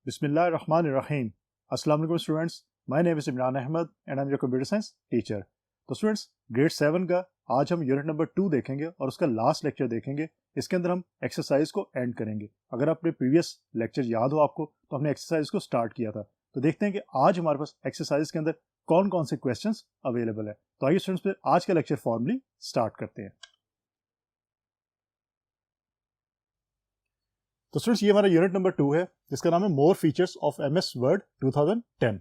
Bismillahirrahmanirrahim. Assalamu alaikum students. My name is Imran Ahmed and I'm your computer science teacher. तो students grade 7 का आज हम unit number 2 देखेंगे और उसका लास्ट लेक्चर देखेंगे। इसके अंदर हम एक्सरसाइज को एंड करेंगे। अगर अपने प्रीवियस लेक्चर याद हो आपको तो हमने एक्सरसाइज को स्टार्ट किया था। तो देखते हैं कि आज हमारे पास एक्सरसाइज के अंदर कौन कौन से क्वेश्चंस अवेलेबल है। तो आइए स्टूडेंट्स फिर आज का लेक्चर फॉर्मली स्टार्ट करते हैं। तो स्टूडेंट्स ये हमारा यूनिट नंबर 2 है जिसका नाम है more features of MS word 2010।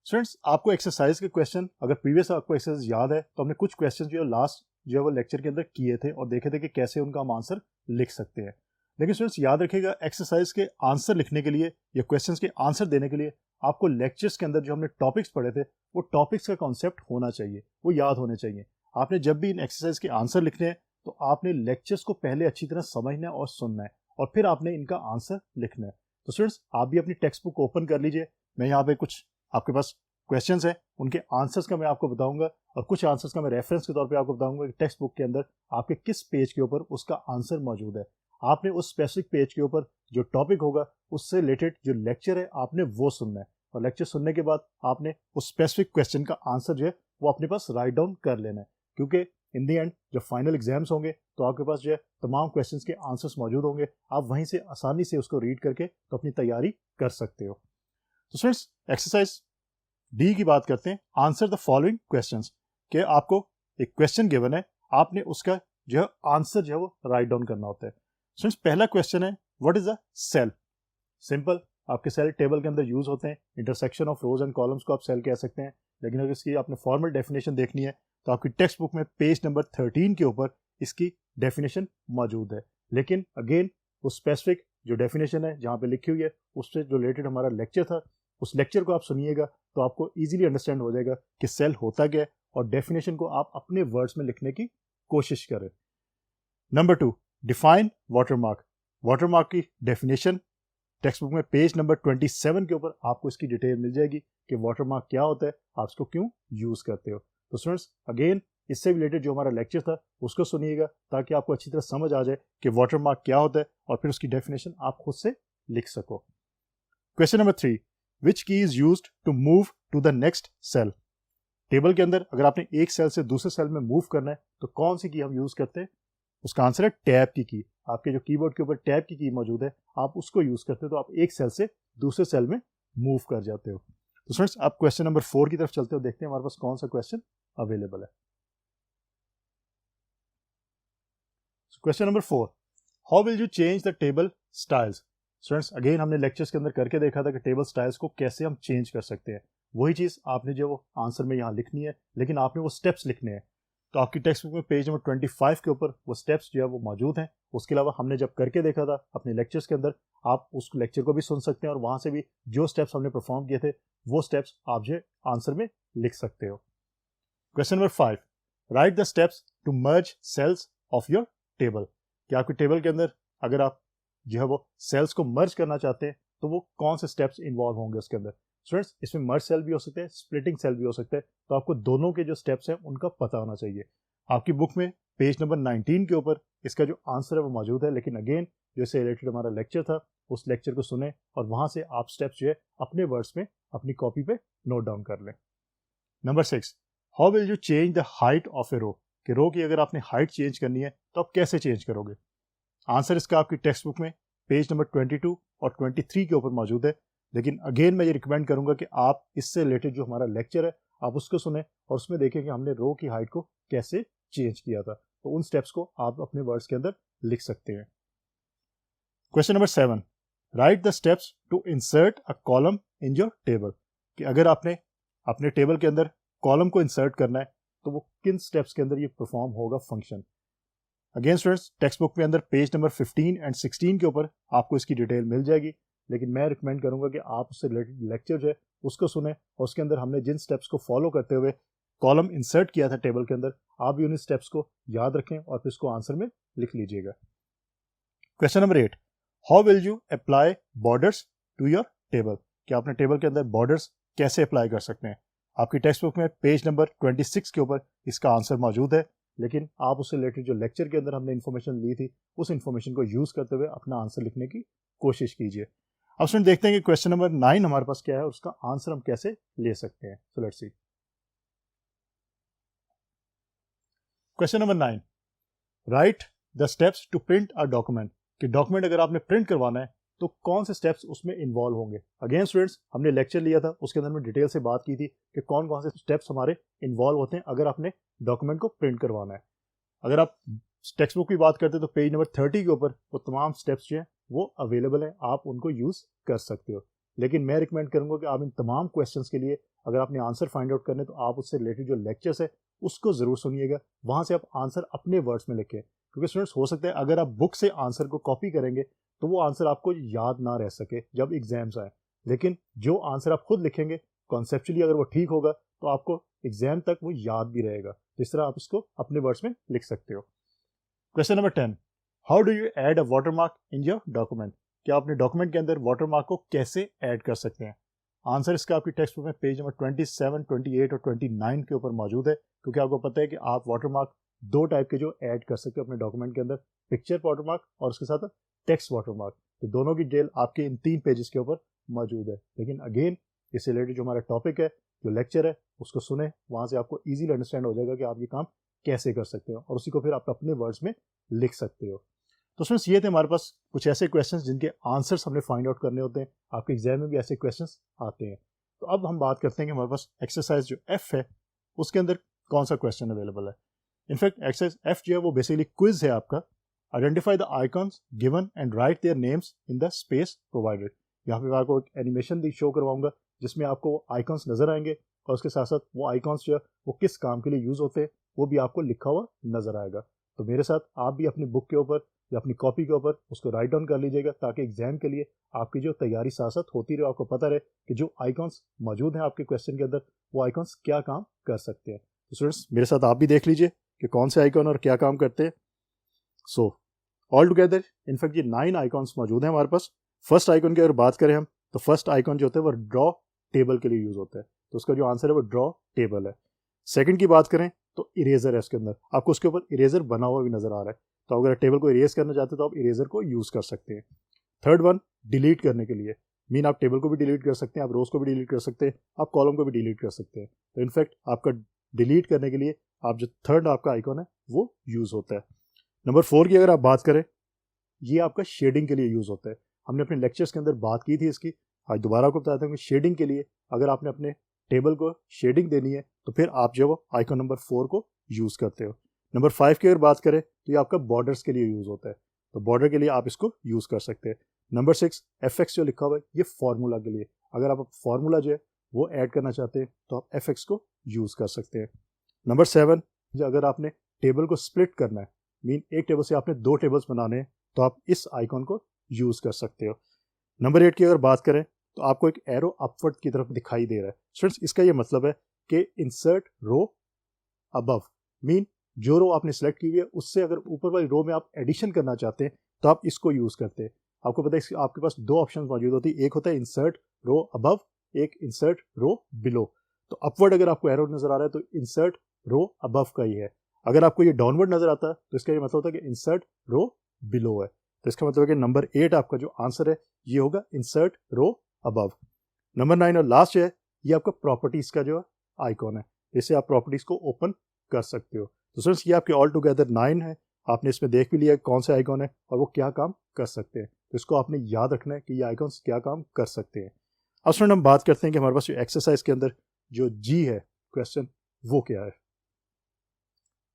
Students आपको एक्सरसाइज के क्वेश्चन अगर प्रीवियस आपको एक्सरसाइज याद है तो हमने कुछ क्वेश्चन जो लास्ट जो है वो लेक्चर के अंदर किए थे और देखे थे कि कैसे उनका हम आंसर लिख सकते हैं। लेकिन स्टूडेंट्स याद रखिएगा एक्सरसाइज के आंसर लिखने के लिए या क्वेश्चंस के आंसर देने के लिए आपको लेक्चर्स के अंदर जो हमने टॉपिक्स पढ़े थे वो टॉपिक्स का कॉन्सेप्ट होना चाहिए, वो याद होने चाहिए। आपने जब भी इन एक्सरसाइज के आंसर लिखने हैं तो आपने लेक्चर्स को पहले अच्छी तरह समझना है और सुनना है और फिर आपने इनका आंसर लिखना है। तो स्टूडेंट्स आप भी अपनी टेक्स्ट बुक ओपन कर लीजिए। मैं यहाँ पे कुछ आपके पास क्वेश्चंस हैं, उनके आंसर्स का मैं आपको बताऊंगा और कुछ आंसर्स का मैं रेफरेंस के तौर पे आपको बताऊंगा कि टेक्स्ट बुक के अंदर आपके किस पेज के ऊपर उसका आंसर मौजूद है। आपने उस स्पेसिफिक पेज के ऊपर जो टॉपिक होगा उससे रिलेटेड जो लेक्चर है आपने वो सुनना है और लेक्चर सुनने के बाद आपने उस स्पेसिफिक क्वेश्चन का आंसर जो है वो अपने पास राइट डाउन कर लेना है, क्योंकि इन दी एंड जब फाइनल एग्जाम्स होंगे तो आपके पास जो है तमाम क्वेश्चंस के आंसर्स मौजूद होंगे। आप वहीं से आसानी से उसको रीड करके तो अपनी तैयारी कर सकते हो। तो स्टूडेंट्स एक्सरसाइज डी की बात करते हैं। आंसर द फॉलोइंग क्वेश्चंस कि आपको एक क्वेश्चन गिवन है, आपने उसका जो है आंसर जो है वो राइट डाउन करना होता है। स्टूडेंट्स पहला क्वेश्चन है what is a cell. Simple, आपके सेल टेबल के अंदर यूज होते हैं। Intersection of rows and columns को आप सेल कह सकते हैं। लेकिन अगर इसकी आपने फॉर्मल डेफिनेशन देखनी है तो आपकी टेक्स्ट बुक में पेज नंबर 13 के ऊपर इसकी डेफिनेशन मौजूद है। लेकिन अगेन वो स्पेसिफिक जो डेफिनेशन है जहाँ पे लिखी हुई है उससे जो रिलेटेड हमारा लेक्चर था उस लेक्चर को आप सुनिएगा तो आपको इजीली अंडरस्टैंड हो जाएगा कि सेल होता क्या है और डेफिनेशन को आप अपने वर्ड्स में लिखने की कोशिश करें। Number 2, define watermark. वाटरमार्क की डेफिनेशन टेक्स्ट बुक में पेज नंबर 27 के ऊपर आपको इसकी डिटेल मिल जाएगी कि वाटरमार्क क्या होता है, आप इसको क्यों यूज करते हो। तो स्टूडेंट्स अगेन इससे रिलेटेड जो हमारा लेक्चर था उसको सुनिएगा ताकि आपको अच्छी तरह समझ आ जाए कि वाटरमार्क क्या होता है और फिर उसकी डेफिनेशन आप खुद से लिख सको। Question number 3, which key is used to move to the next cell. Table के अंदर अगर आपने एक सेल से दूसरे सेल में मूव करना है तो कौन सी की हम यूज करते हैं? उसका आंसर है टैब की। आपके जो कीबोर्ड के ऊपर टैब की मौजूद है आप उसको यूज करते हो तो आप एक सेल से दूसरे सेल में मूव कर जाते हो। तो स्टूडेंट्स आप क्वेश्चन नंबर 4 की तरफ चलते हो, देखते हैं हमारे पास कौन सा क्वेश्चन अवेलेबल है। Question number 4, how will you change the table styles. Students again हमने लेक्चर्स के अंदर करके देखा था कि टेबल स्टाइल्स को कैसे हम चेंज कर सकते हैं। वही चीज आपने जो वो आंसर में यहाँ लिखनी है, लेकिन आपने वो स्टेप्स लिखने हैं। तो आपकी टेक्स्ट बुक में पेज नंबर 25 के ऊपर वो स्टेप्स जो है वो मौजूद हैं। उसके अलावा हमने जब करके देखा था अपने लेक्चर्स के अंदर, आप उस लेक्चर को भी सुन सकते हैं और वहां से भी जो स्टेप्स हमने परफॉर्म किए थे वो स्टेप्स आप जो आंसर में लिख सकते हो। Question number 5, write the steps to merge cells of your table. कि आपके टेबल के अंदर अगर आप जो है वो सेल्स को मर्ज करना चाहते हैं तो वो कौन से स्टेप्स इन्वॉल्व होंगे उसके अंदर। स्टूडेंट्स इसमें मर्ज सेल भी हो सकते हैं, स्प्लिटिंग सेल भी हो सकता है, तो आपको दोनों के जो स्टेप्स हैं उनका पता होना चाहिए। आपकी बुक में पेज नंबर 19 के ऊपर इसका जो आंसर है वो मौजूद है। लेकिन अगेन जो इससे रिलेटेड हमारा लेक्चर था उस लेक्चर को सुने और वहां से आप स्टेप्स जो है अपने वर्ड्स में अपनी कॉपी पे नोट डाउन कर लें। Number 6, how will you change the height of a row. कि रो की अगर आपने हाइट चेंज करनी है तो आप कैसे चेंज करोगे। आंसर इसका आपकी टेक्स्ट बुक में पेज नंबर 22 और 23 के ऊपर मौजूद है। लेकिन अगेन मैं ये रिकमेंड करूंगा कि आप इससे रिलेटेड जो हमारा लेक्चर है आप उसको सुने और उसमें देखें कि हमने रो की हाइट को कैसे चेंज किया था। तो उन स्टेप्स को आप अपने वर्ड्स के अंदर लिख सकते हैं। Question number 7, write the steps to insert a column in your table. कि अगर आपने अपने टेबल के अंदर कॉलम को इंसर्ट करना है तो वो किन स्टेप्स के अंदर ये परफॉर्म होगा function. Again students text book में अंदर पेज नंबर 15 एंड 16 के ऊपर आपको इसकी डिटेल मिल जाएगी। लेकिन मैं रिकमेंड करूंगा कि आप उससे रिलेटेड लेक्चर जो है उसको सुने और उसके अंदर हमने जिन स्टेप्स को फॉलो करते हुए कॉलम इंसर्ट किया था टेबल के अंदर आप भी उन स्टेप्स को याद रखें और फिर इसको आंसर में लिख लीजिएगा। Question number 8, how will you apply borders to your table. कि आपने टेबल के अंदर बॉर्डर्स कैसे अप्लाई कर सकते हैं। आपकी टेक्स्ट बुक में पेज नंबर 26 के ऊपर इसका आंसर मौजूद है। लेकिन आप उससे रिलेटेड जो लेक्चर के अंदर हमने इन्फॉर्मेशन ली थी उस इन्फॉर्मेशन को यूज करते हुए अपना आंसर लिखने की कोशिश कीजिए। अब स्टूडेंट देखते हैं कि क्वेश्चन नंबर 9 हमारे पास क्या है और उसका आंसर हम कैसे ले सकते हैं। So let's see question number 9, write the steps to print a document. कि डॉक्यूमेंट अगर आपने प्रिंट करवाना है तो कौन से स्टेप्स उसमें इन्वॉल्व होंगे। अगेन स्टूडेंट्स, हमने लेक्चर लिया था, उसके अंदर में डिटेल से बात की थी कि कौन कौन से स्टेप्स हमारे इन्वॉल्व होते हैं अगर आपने डॉक्यूमेंट को प्रिंट करवाना है। अगर आप टेक्स्ट बुक की बात करते हैं तो पेज नंबर 30 के ऊपर वो तमाम स्टेप्स जो हैं वो अवेलेबल है, आप उनको यूज़ कर सकते हो। लेकिन मैं रिकमेंड करूंगा कि आप इन तमाम क्वेश्चंस के लिए अगर आपने आंसर फाइंड आउट करने तो आप उससे रिलेटेड जो लेक्चर्स है उसको ज़रूर सुनिएगा, वहाँ से आप आंसर अपने वर्ड्स में लिखें। क्योंकि स्टूडेंट्स हो सकता है अगर आप बुक से आंसर को कॉपी करेंगे तो वो आंसर आपको याद ना रह सके जब एग्जाम्स आए, लेकिन जो आंसर आप खुद लिखेंगे कॉन्सेप्चुअली अगर वो ठीक होगा तो आपको एग्जाम तक वो याद भी रहेगा। तो इस तरह आप इसको अपने वर्ड्स में लिख सकते हो। Question number 10, how do you add a watermark in your document. क्या अपने डॉक्यूमेंट के अंदर वाटरमार्क को कैसे ऐड कर सकते हैं। आंसर इसका आपकी टेक्स्ट बुक में पेज नंबर 27, 28 और 29 के ऊपर मौजूद है। क्योंकि आपको पता है कि आप वाटरमार्क दो टाइप के जो ऐड कर सकते हो अपने डॉक्यूमेंट के अंदर, पिक्चर वाटरमार्क और उसके साथ टेक्स्ट वाटरमार्क। तो दोनों की डिटेल आपके इन 3 पेजेस के ऊपर मौजूद है। लेकिन अगेन इससे रिलेटेड जो हमारा टॉपिक है, जो लेक्चर है, उसको सुने, वहाँ से आपको ईजिली अंडरस्टैंड हो जाएगा कि आप ये काम कैसे कर सकते हो और उसी को फिर आप अपने वर्ड्स में लिख सकते हो। तो स्टूडेंट्स ये थे हमारे पास कुछ ऐसे क्वेश्चंस जिनके आंसर्स हमने फाइंड आउट करने होते हैं। आपके एग्जाम में भी ऐसे क्वेश्चंस आते हैं। तो अब हम बात करते हैं कि हमारे पास एक्सरसाइज जो एफ है उसके अंदर कौन सा क्वेश्चन अवेलेबल है। इनफैक्ट एक्सरसाइज एफ जो है वो बेसिकली क्विज है आपका। Identify the icons given and right their names in the space provided. यहाँ पे मैं आपको एक एनिमेशन शो करवाऊंगा जिसमें आपको वो आइकॉन्स नजर आएंगे और उसके साथ साथ वो आइकॉन्स जो है वो किस काम के लिए यूज होते हैं वो भी आपको लिखा हुआ नजर आएगा। तो मेरे साथ आप भी अपनी बुक के ऊपर या अपनी कॉपी के ऊपर उसको राइट डाउन कर लीजिएगा ताकि एग्जाम के लिए आपकी जो तैयारी साथ साथ होती रहे, आपको पता रहे कि जो आइकॉन्स मौजूद हैं आपके क्वेश्चन के अंदर वो आइकॉन्स क्या काम कर सकते हैं। तो स्टूडेंट्स मेरे साथ आप भी देख लीजिए कि कौन से आइकॉन और क्या काम करते हैं। सो ऑल टुगेदर इनफैक्ट ये 9 आइकॉन्स मौजूद हैं हमारे पास। फर्स्ट आइकॉन की अगर बात करें हम तो फर्स्ट आइकॉन जो होता है वो ड्रॉ टेबल के लिए यूज होता है, तो उसका जो आंसर है वो ड्रॉ टेबल है। सेकंड की बात करें तो इरेजर है, इसके अंदर आपको उसके ऊपर इरेजर बना हुआ भी नजर आ रहा है, तो अगर टेबल को इरेज करना चाहते हैं तो आप इरेजर को यूज कर सकते हैं। थर्ड वन डिलीट करने के लिए, मीन आप टेबल को भी डिलीट कर सकते हैं, आप रोज को भी डिलीट कर सकते हैं, आप कॉलम को भी डिलीट कर सकते हैं। तो इनफैक्ट आपका डिलीट करने के लिए आप जो थर्ड आपका आइकॉन है वो यूज होता है। नंबर 4 की अगर आप बात करें, ये आपका शेडिंग के लिए यूज होता है। हमने अपने लेक्चर्स के अंदर बात की थी इसकी, आज दोबारा आपको बताता हूँ कि शेडिंग के लिए अगर आपने अपने टेबल को शेडिंग देनी है तो फिर आप जो वो आइकॉन नंबर 4 को यूज करते हो। नंबर 5 की अगर बात करें तो ये आपका बॉर्डर्स के लिए यूज होता है, तो बॉर्डर के लिए आप इसको यूज कर सकते हैं। नंबर 6 FX जो लिखा हुआ है ये फॉर्मूला के लिए, अगर आप फॉर्मूला जो है वो ऐड करना चाहते हैं तो आप FX को यूज कर सकते हैं। नंबर 7 अगर आपने टेबल को स्प्लिट करना है, मीन एक टेबल से आपने 2 टेबल्स बनाने हैं तो आप इस आइकॉन को यूज कर सकते हो। नंबर 8 की अगर बात करें तो आपको एक एरो अपवर्ड की तरफ दिखाई दे रहा है। स्टूडेंट्स इसका ये मतलब है कि इंसर्ट रो अबव, मीन जो रो आपने सेलेक्ट की हुई है उससे अगर ऊपर वाली रो में आप एडिशन करना चाहते हैं तो आप इसको यूज करते हैं। आपको पता है आपके पास 2 ऑप्शन मौजूद होती है, एक होता है इंसर्ट रो अबव, एक इंसर्ट रो बिलो। तो अपवर्ड अगर आपको एरो नजर आ रहा है तो इंसर्ट रो अबव का ही है। अगर आपको ये डाउनवर्ड नजर आता है तो इसका ये मतलब होता है कि इंसर्ट रो बिलो है। तो इसका मतलब है कि नंबर 8 आपका जो आंसर है ये होगा इंसर्ट रो अबव। नंबर 9 और लास्ट है ये आपका प्रॉपर्टीज का जो आइकॉन है, इससे आप प्रॉपर्टीज को ओपन कर सकते हो। तो स्टूडेंट्स ये आपके ऑल टुगेदर 9 है, आपने इसमें देख भी लिया कौन से आइकॉन है और वो क्या काम कर सकते हैं। तो इसको आपने याद रखना है कि ये आइकॉन्स क्या काम कर सकते हैं। अब स्टूडेंट हम बात करते हैं कि हमारे पास जो एक्सरसाइज के अंदर जो जी है क्वेश्चन वो क्या है।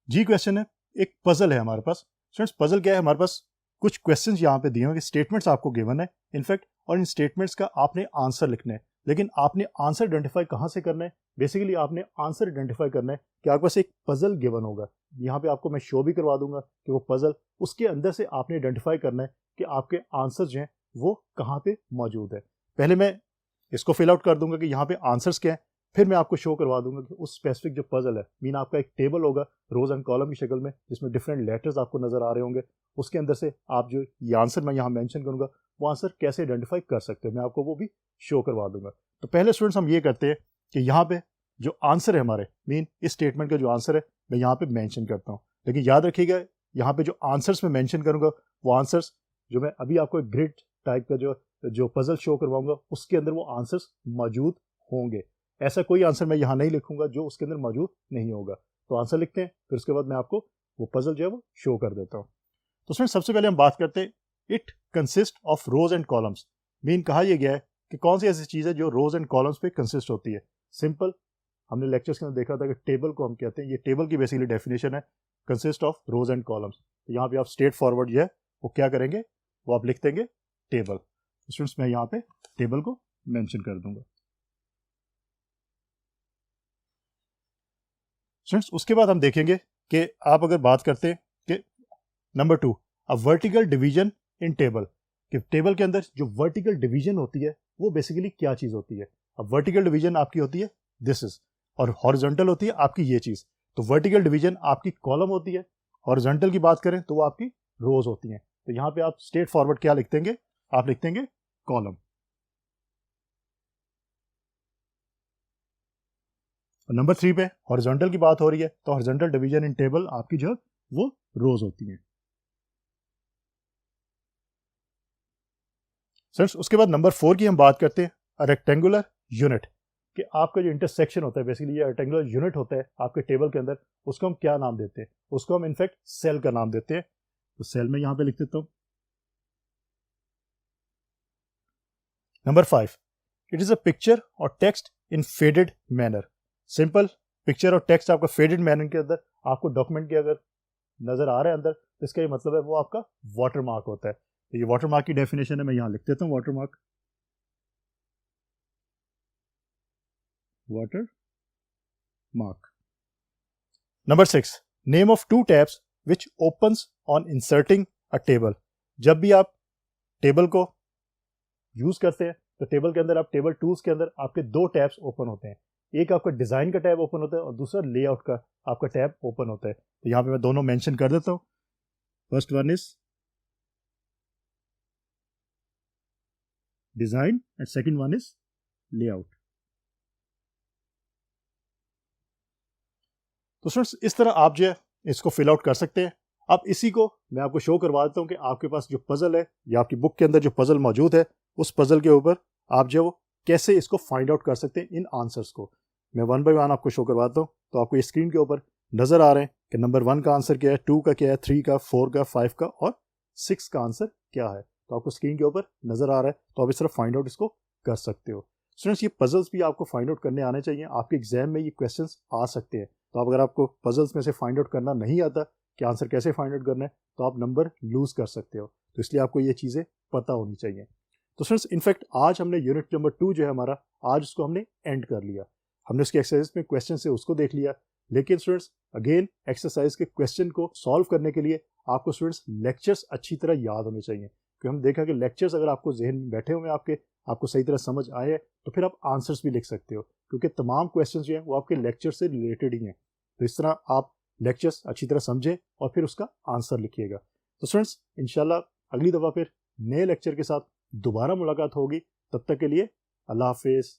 जी क्वेश्चन है एक पजल है हमारे पास। स्टूडेंट्स पजल क्या है, हमारे पास कुछ क्वेश्चंस यहाँ पे दिए हुए, स्टेटमेंट्स आपको गिवन है इनफैक्ट, और इन स्टेटमेंट्स का आपने आंसर लिखना है। लेकिन आपने आंसर आइडेंटिफाई कहाँ से करना है, बेसिकली आपने आंसर आइडेंटिफाई करना है कि आपके पास एक पजल गिवन होगा, यहाँ पे आपको मैं शो भी करवा दूंगा कि वो पजल, उसके अंदर से आपने आइडेंटिफाई करना है कि आपके आंसर जो हैं वो कहाँ पे मौजूद है। पहले मैं इसको फिल आउट कर दूंगा कि यहाँ पे आंसर्स क्या है, फिर मैं आपको शो करवा दूंगा कि उस स्पेसिफिक जो पजल है, मीन आपका एक टेबल होगा रोज एंड कॉलम की शक्ल में जिसमें डिफरेंट लेटर्स आपको नजर आ रहे होंगे, उसके अंदर से आप जो ये आंसर मैं यहाँ मेंशन करूंगा वो आंसर कैसे आइडेंटिफाई कर सकते हो, मैं आपको वो भी शो करवा दूंगा। तो पहले स्टूडेंट्स हम ये करते हैं कि यहाँ पे जो आंसर है हमारे, मीन इस स्टेटमेंट का जो आंसर है मैं यहाँ पे मेंशन करता हूँ। लेकिन याद रखिएगा यहाँ पे जो आंसर्स मैं मेंशन करूंगा वो आंसर्स जो मैं अभी आपको ग्रिड टाइप का जो जो पजल शो करवाऊंगा उसके अंदर वो आंसर्स मौजूद होंगे। ऐसा कोई आंसर मैं यहाँ नहीं लिखूंगा जो उसके अंदर मौजूद नहीं होगा। तो आंसर लिखते हैं, फिर उसके बाद मैं आपको वो पजल जो है वो शो कर देता हूँ। तो फ्रेंड्स सबसे पहले हम बात करते हैं it consist of rows and columns. Mean कहा यह गया है कि कौन सी ऐसी चीज़ है जो रोज एंड कॉलम्स पे कंसिस्ट होती है। सिंपल, हमने लेक्चर्स के अंदर देखा था कि टेबल को हम कहते हैं, ये टेबल की बेसिकली डेफिनेशन है, consist of rows and columns. तो यहाँ पे आप स्ट्रेट फॉरवर्ड जो है वो क्या करेंगे, वो आप लिख देंगे टेबल। स्टूडेंट्स मैं यहाँ पे टेबल को मेंशन कर दूंगा। स्टूडेंट्स उसके बाद हम देखेंगे कि आप अगर बात करते हैं कि number 2 a vertical division in table, कि टेबल के अंदर जो वर्टिकल डिवीजन होती है वो बेसिकली क्या चीज होती है। अब वर्टिकल डिवीजन आपकी होती है दिस इज, और हॉरिजॉन्टल होती है आपकी ये चीज। तो वर्टिकल डिवीजन आपकी कॉलम होती है, हॉरिजॉन्टल की बात करें तो वो आपकी रोज होती हैं। तो यहाँ पे आप स्ट्रेट फॉरवर्ड क्या लिख देंगे, आप लिख देंगे कॉलम। नंबर 3 पे हॉरिजॉन्टल की बात हो रही है, तो हॉरिजॉन्टल डिवीजन इन टेबल आपकी जो वो रोज होती हैं। सर उसके बाद नंबर 4 की हम बात करते हैं रेक्टेंगुलर यूनिट, कि आपका जो इंटरसेक्शन होता है बेसिकली ये रेक्टेंगुलर यूनिट होता है आपके टेबल के अंदर, उसको हम क्या नाम देते हैं, उसको हम इनफैक्ट सेल का नाम देते हैं। तो सेल में यहां पे लिख देता हूं। Number 5 it is a picture और text in faded manner. Simple, picture और टेक्स्ट आपका फेडेड मैनर के अंदर आपको डॉक्यूमेंट के अगर नजर आ रहा है अंदर, तो इसका ये मतलब है वो आपका वाटर मार्क होता है। तो ये वाटर मार्क की डेफिनेशन है, मैं यहां लिख देता हूं water mark. Water mark. Number 6 name of 2 tabs which opens on inserting a table. जब भी आप टेबल को यूज करते हैं तो टेबल के अंदर आप टेबल टूल्स के अंदर आपके 2 टैब्स ओपन होते हैं, एक आपका डिजाइन का टैब ओपन होता है और दूसरा लेआउट का आपका टैब ओपन होता है। तो यहां पे मैं दोनों मेंशन कर देता हूं। First one is design and second one is layout. तो फ्रेंड्स इस तरह आप जो है इसको फिल आउट कर सकते हैं। अब इसी को मैं आपको शो करवा देता हूं कि आपके पास जो पजल है या आपकी बुक के अंदर जो पजल मौजूद है उस पजल के ऊपर आप जो वो कैसे इसको फाइंड आउट कर सकते हैं इन आंसर्स को। मैं 1 बाय 1 आपको शो करवाता हूँ। तो आपको स्क्रीन के ऊपर नजर आ रहे हैं कि नंबर 1 का आंसर क्या है, 2 का क्या है, 3 का, 4 का, 5 का और 6 का आंसर क्या है। तो आपको स्क्रीन के ऊपर नजर आ रहा है, तो आप इस तरह फाइंड आउट इसको कर सकते हो। स्टूडेंट्स ये पजल्स भी आपको फाइंड आउट करने आने चाहिए, आपके एग्जाम में ये क्वेश्चंस आ सकते हैं। तो अगर आपको पजल्स में से फाइंड आउट करना नहीं आता कि आंसर कैसे फाइंड आउट करना है, तो आप नंबर लूज कर सकते हो। तो इसलिए आपको ये चीज़ें पता होनी चाहिए। तो फ्रेंड्स इनफैक्ट आज हमने यूनिट नंबर 2 जो है हमारा, आज उसको हमने एंड कर लिया। हमने उसके एक्सरसाइज में क्वेश्चन से उसको देख लिया। लेकिन स्टूडेंट्स अगेन एक्सरसाइज के क्वेश्चन को सॉल्व करने के लिए आपको स्टूडेंट्स लेक्चर्स अच्छी तरह याद होने चाहिए। क्योंकि हम देखा कि लेक्चर्स अगर आपको जहन में बैठे हुए आपको सही तरह समझ आए तो फिर आप आंसर्स भी लिख सकते हो, क्योंकि तमाम क्वेश्चन जो हैं वो आपके लेक्चर से रिलेटेड ही हैं। तो इस तरह आप लेक्चर्स अच्छी तरह समझें और फिर उसका आंसर लिखिएगा। तो स्टूडेंट्स इंशाल्लाह अगली दफ़ा फिर नए लेक्चर के साथ दोबारा मुलाकात होगी। तब तक के लिए अल्लाह हाफिज़।